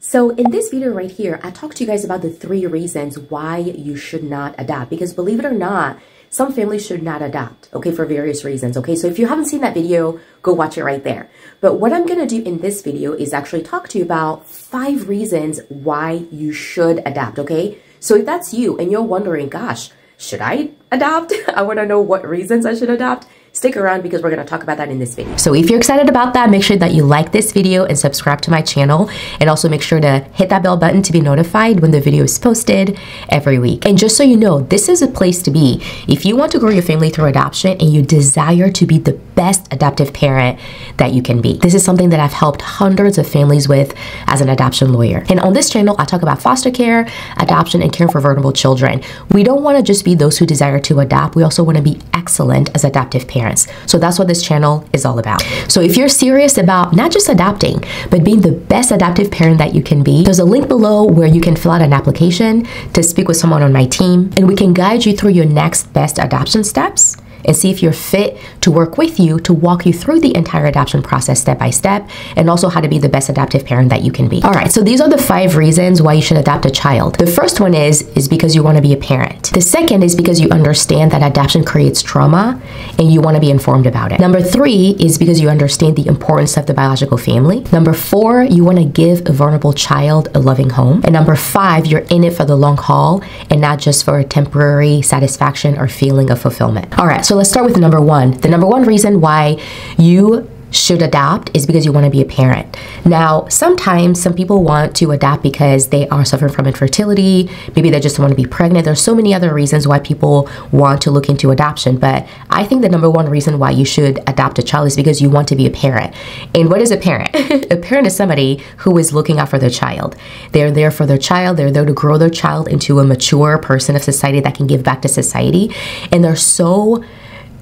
So in this video right here, I talked to you guys about the 3 reasons why you should not adopt, because believe it or not, some families should not adopt, okay, for various reasons, okay? So if you haven't seen that video, go watch it right there. But what I'm gonna do in this video is actually talk to you about 5 reasons why you should adopt, okay? So if that's you and you're wondering, gosh, should I adopt? I wanna know what reasons I should adopt. Stick around because we're gonna talk about that in this video. So if you're excited about that, make sure that you like this video and subscribe to my channel. And also make sure to hit that bell button to be notified when the video is posted every week. And just so you know, this is a place to be. If you want to grow your family through adoption and you desire to be the best adoptive parent that you can be. This is something that I've helped hundreds of families with as an adoption lawyer. And on this channel, I talk about foster care, adoption, and caring for vulnerable children. We don't wanna just be those who desire to adopt. We also wanna be excellent as adoptive parents. So that's what this channel is all about. So if you're serious about not just adopting, but being the best adoptive parent that you can be, there's a link below where you can fill out an application to speak with someone on my team, and we can guide you through your next best adoption steps and see if you're fit to work with you to walk you through the entire adoption process step by step, and also how to be the best adoptive parent that you can be. All right, so these are the 5 reasons why you should adopt a child. The first one is because you want to be a parent. The second is because you understand that adoption creates trauma and you want to be informed about it. Number 3 is because you understand the importance of the biological family. Number 4, you want to give a vulnerable child a loving home. And number 5, you're in it for the long haul and not just for a temporary satisfaction or feeling of fulfillment. All right, so let's start with number 1. The number 1 reason why you should adopt is because you want to be a parent. Now, sometimes some people want to adopt because they are suffering from infertility. Maybe they just want to be pregnant. There's so many other reasons why people want to look into adoption. But I think the number 1 reason why you should adopt a child is because you want to be a parent. And what is a parent? A parent is somebody who is looking out for their child. They're there for their child. They're there to grow their child into a mature person of society that can give back to society. And they're so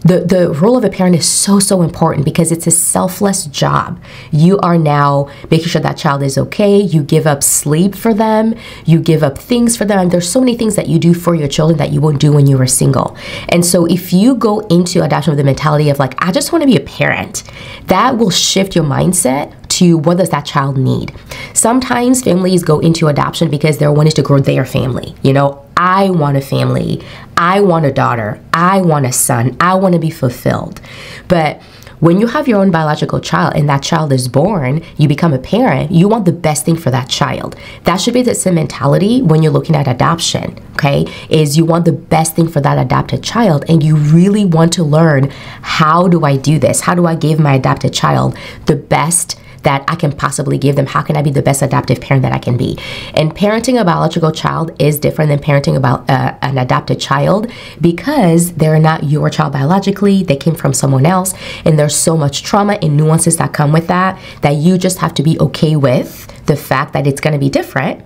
The role of a parent is so important because it's a selfless job. You are now making sure that child is okay. You give up sleep for them. You give up things for them. And there's so many things that you do for your children that you won't do when you were single. And so if you go into adoption with the mentality of like, I just want to be a parent, that will shift your mindset to what does that child need. Sometimes families go into adoption because they're wanting to grow their family. You know, I want a family. I want a daughter. I want a son. I want to be fulfilled. But when you have your own biological child and that child is born, you become a parent, you want the best thing for that child. That should be the same mentality when you're looking at adoption, okay? Is you want the best thing for that adopted child, and you really want to learn, how do I do this? How do I give my adopted child the best that I can possibly give them? How can I be the best adoptive parent that I can be? And parenting a biological child is different than parenting about an adopted child, because they're not your child biologically. They came from someone else, and there's so much trauma and nuances that come with that you just have to be okay with the fact that it's going to be different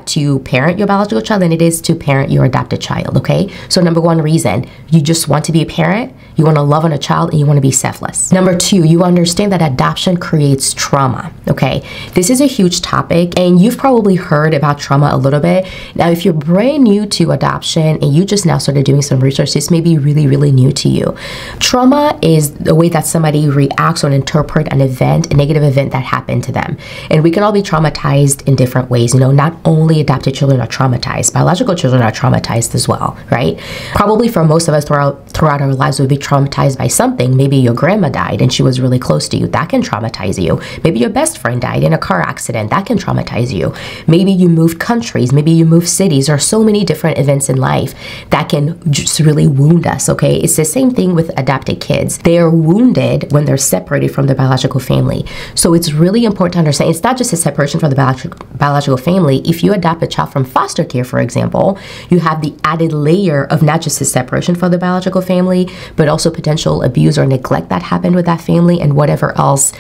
to parent your biological child than it is to parent your adopted child, okay? So number 1 reason, you just want to be a parent, you want to love on a child, and you want to be selfless. Number 2, you understand that adoption creates trauma, okay? This is a huge topic, and you've probably heard about trauma a little bit. Now, if you're brand new to adoption and you just now started doing some research, this may be really new to you. Trauma is the way that somebody reacts or interprets an event, a negative event that happened to them. And we can all be traumatized in different ways. You know, not only adopted children are traumatized, biological children are traumatized as well, right? Probably for most of us throughout our lives, we'll be traumatized by something. Maybe your grandma died and she was really close to you. That can traumatize you. Maybe your best friend died in a car accident. That can traumatize you. Maybe you moved countries. Maybe you moved cities. There are so many different events in life that can just really wound us, okay? It's the same thing with adopted kids. They are wounded when they're separated from their biological family. So it's really important to understand, it's not just a separation from the biological family. If you adopt a child from foster care, for example, you have the added layer of not just a separation from the biological family, but also potential abuse or neglect that happened with that family, and whatever else,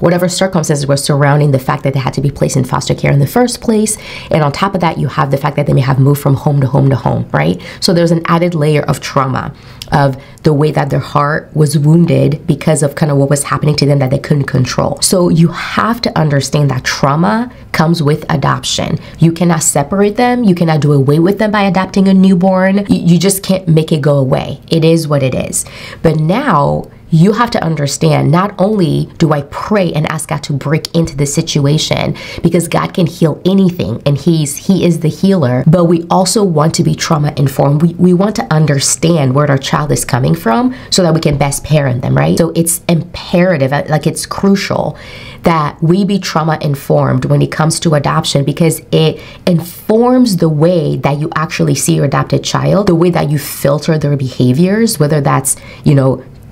whatever circumstances were surrounding the fact that they had to be placed in foster care in the first place. And on top of that, you have the fact that they may have moved from home to home to home, right? So there's an added layer of trauma of the way that their heart was wounded because of kind of what was happening to them that they couldn't control. So you have to understand that trauma comes with adoption. You cannot separate them. You cannot do away with them by adopting a newborn. You just can't make it go away. It is what it is. But now you have to understand, not only do I pray and ask God to break into the situation, because God can heal anything and He is the healer, but we also want to be trauma informed. We want to understand where our child is coming from so that we can best parent them, right? So it's imperative, like it's crucial that we be trauma informed when it comes to adoption, because it informs the way that you actually see your adopted child, the way that you filter their behaviors, whether that's,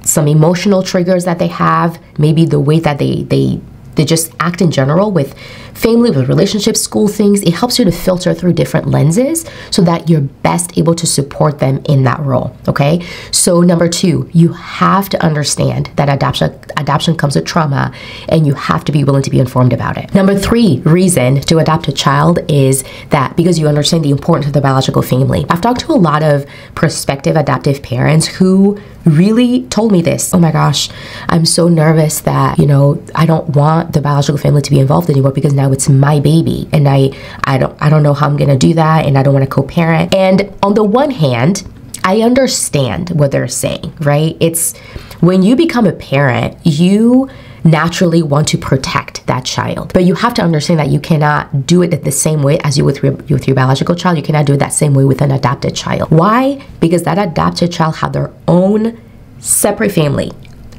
some emotional triggers that they have, maybe the way that they just act in general with family, with relationships, school things. It helps you to filter through different lenses so that you're best able to support them in that role, okay? So number 2, you have to understand that adoption comes with trauma, and you have to be willing to be informed about it. Number 3 reason to adopt a child is that because you understand the importance of the biological family. I've talked to a lot of prospective adoptive parents who really told me this. Oh my gosh, I'm so nervous that, I don't want the biological family to be involved anymore because now it's my baby, and I don't know how I'm gonna do that, and I don't want to co-parent. And on the one hand, I understand what they're saying, right? It's when you become a parent, you naturally want to protect that child, but you have to understand that you cannot do it the same way as you with your biological child. You cannot do it that same way with an adopted child. Why? Because that adopted child had their own separate family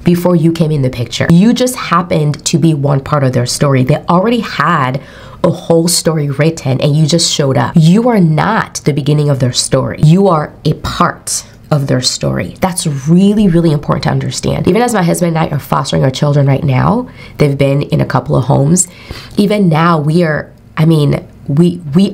before you came in the picture. You just happened to be one part of their story. They already had a whole story written and you just showed up. You are not the beginning of their story. You are a part of their story. That's really, really important to understand. Even as my husband and I are fostering our children right now, they've been in a couple of homes. Even now we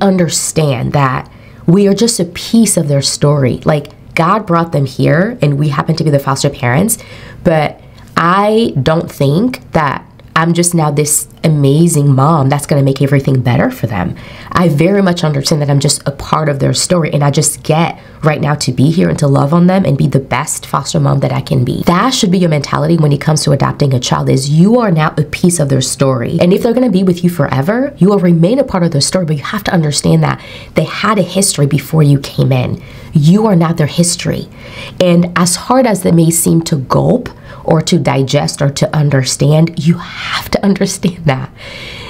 understand that we are just a piece of their story. Like, God brought them here and we happen to be the foster parents, but I don't think that I'm just now this amazing mom that's going to make everything better for them. I very much understand that I'm just a part of their story, and I just get right now to be here and to love on them and be the best foster mom that I can be. That should be your mentality when it comes to adopting a child, is you are now a piece of their story. And if they're going to be with you forever, you will remain a part of their story, but you have to understand that they had a history before you came in. You are not their history. And as hard as it may seem to gulp or to digest or to understand, you have to understand that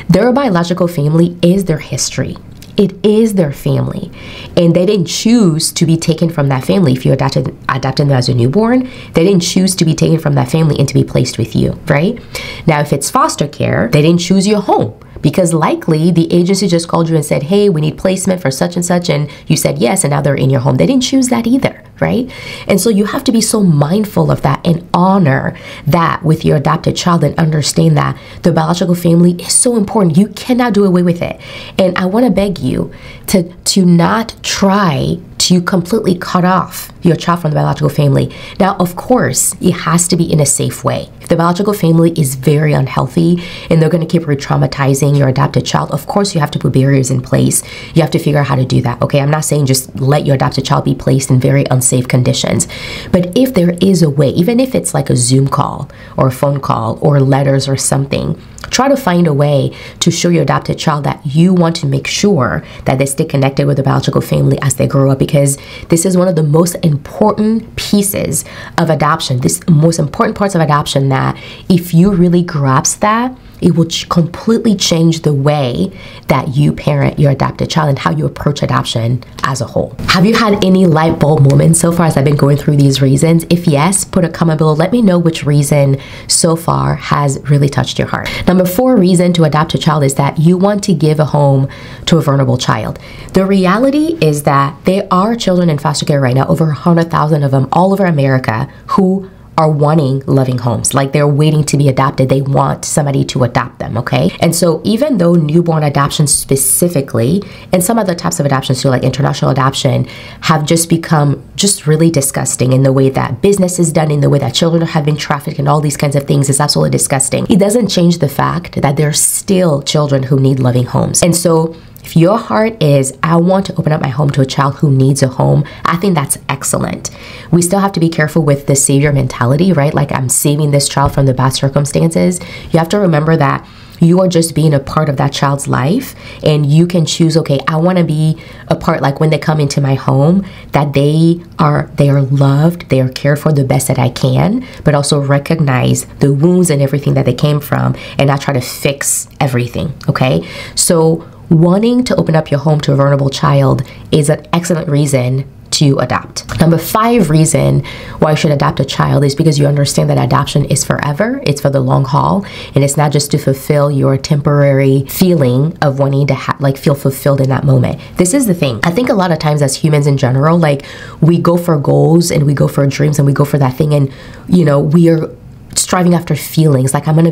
their biological family is their history. It is their family, and they didn't choose to be taken from that family. If you adopted them as a newborn, they didn't choose to be taken from that family and to be placed with you, right? Now, if it's foster care, they didn't choose your home, because likely the agency just called you and said, hey, we need placement for such and such, and you said yes, and now they're in your home. They didn't choose that either, right? And so you have to be so mindful of that and honor that with your adopted child, and understand that the biological family is so important. You cannot do away with it. And I want to beg you to not try to completely cut off your child from the biological family. Now, of course, it has to be in a safe way. If the biological family is very unhealthy and they're going to keep re-traumatizing your adopted child, of course you have to put barriers in place. You have to figure out how to do that, okay? I'm not saying just let your adopted child be placed in very unsafe conditions. But if there is a way, even if it's like a Zoom call or a phone call or letters or something, try to find a way to show your adopted child that you want to make sure that they stay connected with the biological family as they grow up, because this is one of the most important pieces of adoption, this most important parts of adoption, that if you really grasp that, it will completely change the way that you parent your adopted child and how you approach adoption as a whole. Have you had any light bulb moments so far as I've been going through these reasons? If yes, put a comment below. Let me know which reason so far has really touched your heart. Number 4 reason to adopt a child is that you want to give a home to a vulnerable child. The reality is that there are children in foster care right now, over 100,000 of them all over America, who are wanting loving homes. Like, they're waiting to be adopted. They want somebody to adopt them, okay? And so even though newborn adoption specifically, and some other types of adoptions too, like international adoption, have just become just really disgusting in the way that business is done, in the way that children have been trafficked, and all these kinds of things is absolutely disgusting. It doesn't change the fact that there's still children who need loving homes. And so if your heart is, I want to open up my home to a child who needs a home, I think that's excellent. We still have to be careful with the savior mentality, right? Like, I'm saving this child from the bad circumstances. You have to remember that You are just being a part of that child's life, and you can choose, okay, I want to be a part, like when they come into my home, that they are loved, they are cared for the best that I can, but also recognize the wounds and everything that they came from, and not try to fix everything, okay? So wanting to open up your home to a vulnerable child is an excellent reason to adopt. Number 5 reason why you should adopt a child is because you understand that adoption is forever. It's for the long haul, and it's not just to fulfill your temporary feeling of wanting to feel fulfilled in that moment. This is the thing. I think a lot of times as humans in general, like, we go for goals and we go for dreams and we go for that thing, and you know, we are striving after feelings like I'm gonna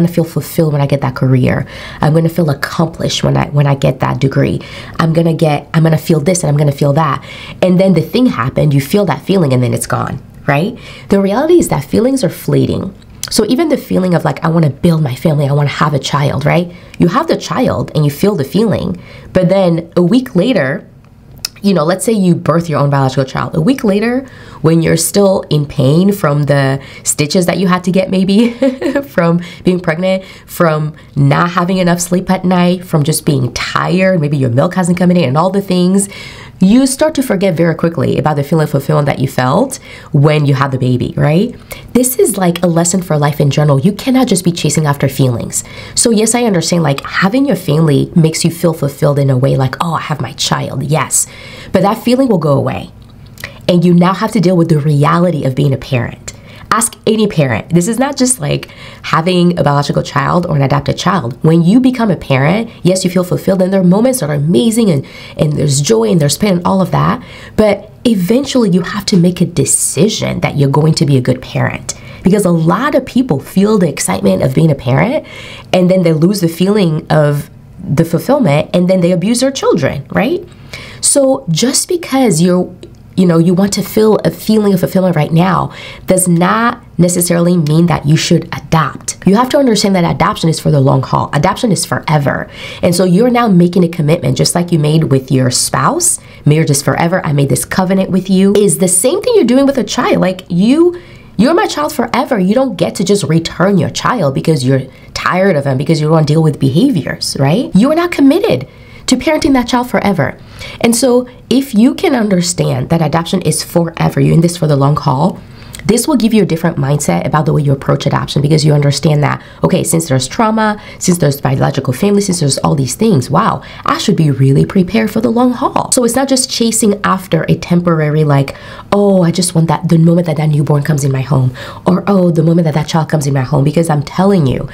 feel fulfilled when I get that career. I'm gonna feel accomplished when I get that degree. I'm gonna feel this and I'm gonna feel that. And then the thing happened, you feel that feeling and then it's gone, right? The reality is that feelings are fleeting. So even the feeling of like, I want to build my family, I want to have a child, right? You have the child and you feel the feeling, but then a week later, you know, let's say you birth your own biological child. A week later, when you're still in pain from the stitches that you had to get, maybe from being pregnant, from not having enough sleep at night, from just being tired, maybe your milk hasn't come in and all the things, you start to forget very quickly about the feeling of fulfillment that you felt when you had the baby, right? This is like a lesson for life in general. You cannot just be chasing after feelings. So yes, I understand, like, having your family makes you feel fulfilled in a way, like, oh, I have my child, yes. But that feeling will go away. And you now have to deal with the reality of being a parent. Ask any parent. This is not just like having a biological child or an adopted child. When you become a parent, yes, you feel fulfilled, and there are moments that are amazing, and there's joy and there's pain and all of that. But eventually you have to make a decision that you're going to be a good parent. Because a lot of people feel the excitement of being a parent, and then they lose the feeling of the fulfillment, and then they abuse their children, right? So just because you want to feel a feeling of fulfillment right now does not necessarily mean that you should adopt. You have to understand that adoption is for the long haul. Adoption is forever. And so you're now making a commitment, just like you made with your spouse. Marriage is forever. I made this covenant with you. Is the same thing you're doing with a child. Like, you're my child forever. You don't get to just return your child because you're tired of him, because you want to deal with behaviors, right? You are not committed to parenting that child forever. And so if you can understand that adoption is forever, you're in this for the long haul, this will give you a different mindset about the way you approach adoption, because you understand that, okay, since there's trauma, since there's biological family, since there's all these things, wow, I should be really prepared for the long haul. So it's not just chasing after a temporary, like, oh, I just want that the moment that newborn comes in my home, or oh, the moment that child comes in my home, because I'm telling you,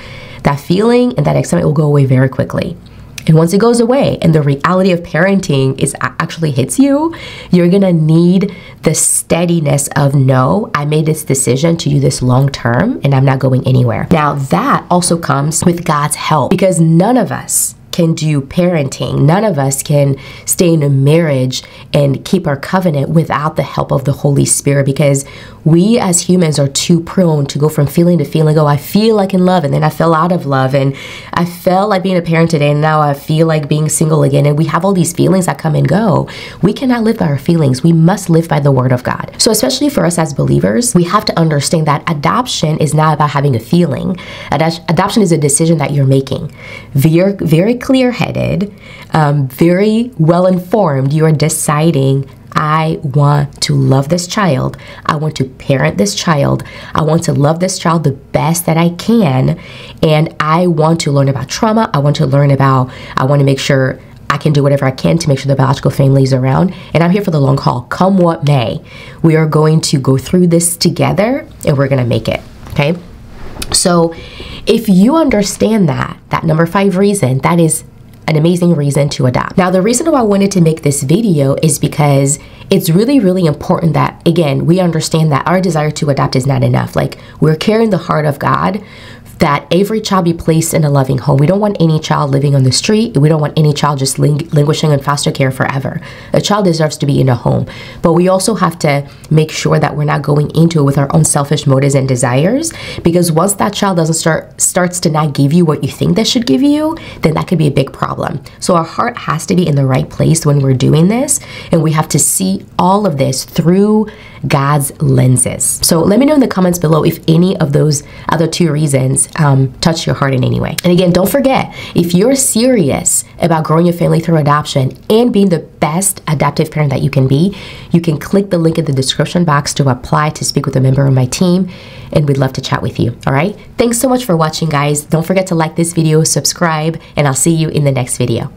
that feeling and that excitement will go away very quickly. And once it goes away and the reality of parenting actually hits you, you're gonna need the steadiness of, no, I made this decision to do this long term and I'm not going anywhere. Now that also comes with God's help, because none of us can do parenting. None of us can stay in a marriage and keep our covenant without the help of the Holy Spirit, because we as humans are too prone to go from feeling to feeling. Oh, I feel like in love, and then I fell out of love, and I felt like being a parent today, and now I feel like being single again. And we have all these feelings that come and go. We cannot live by our feelings. We must live by the Word of God. So especially for us as believers, we have to understand that adoption is not about having a feeling. Adoption is a decision that you're making. Very clear-headed, very well-informed. You are deciding, I want to love this child. I want to parent this child. I want to love this child the best that I can. And I want to learn about trauma. I want to make sure I can do whatever I can to make sure the biological family is around. And I'm here for the long haul. Come what may. We are going to go through this together, and we're going to make it. Okay? So if you understand that number 5 reason, that is an amazing reason to adopt. Now, the reason why I wanted to make this video is because it's really, really important that, again, we understand that our desire to adopt is not enough. Like, we're carrying the heart of God, that every child be placed in a loving home. We don't want any child living on the street. We don't want any child just languishing in foster care forever. A child deserves to be in a home. But we also have to make sure that we're not going into it with our own selfish motives and desires, because once that child starts to not give you what you think they should give you, then that could be a big problem. So our heart has to be in the right place when we're doing this, and we have to see all of this through God's lenses. So let me know in the comments below if any of those other 2 reasons touched your heart in any way. And again, don't forget, if you're serious about growing your family through adoption and being the best adoptive parent that you can be, you can click the link in the description box to apply to speak with a member of my team, and we'd love to chat with you. All right? Thanks so much for watching, guys. Don't forget to like this video, subscribe, and I'll see you in the next video.